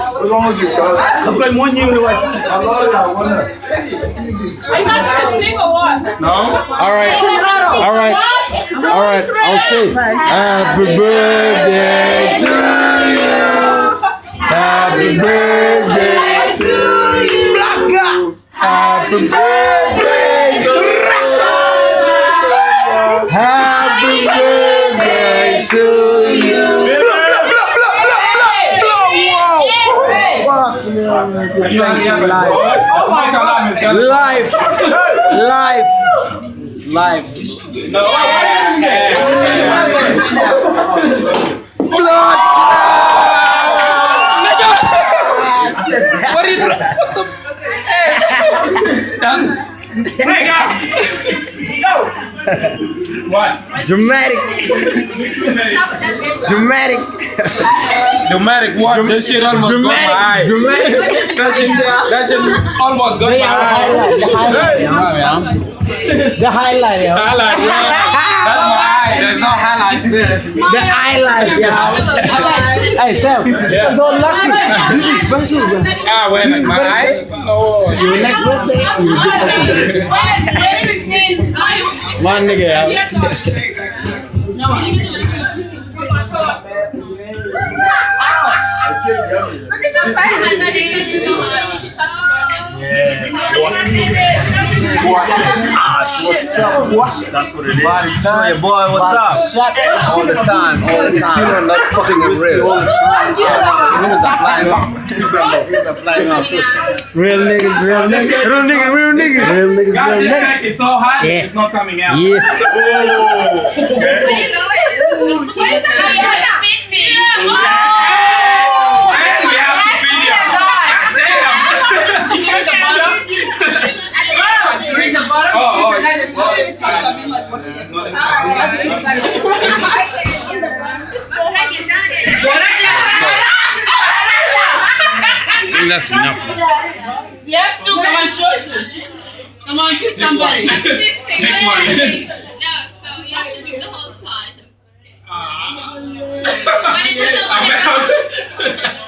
What's wrong with you, cuz? I'm playing 1 year to watch. I love y'all. Are you not gonna sing or what? No. All right. I'll say happy birthday to you. Happy birthday to you. Happy birthday to you. Happy birthday to you. Life. Blood. What are you doing? What? Dramatic. What? This shit almost got my eye. That shit almost got my eye. The highlight, yo. Highlight, yeah. That's my eye. There's no highlights there. The highlight, yo. Hey, Sam. That's all lucky. This is special, bro. When my eyes? Oh. Your next birthday, you do something. One nigga, yo. Look at your face. What's up? What? That's what it is. Tell your boy what's up. All the time. Still on that fucking real. Niggas are flying up. Real niggas. It's so hot, it's not coming out. Yeah. That's enough. Yes, two. Come on, choices. Come on, kiss somebody. Pick one. No, you have to pick the whole size. But it's just so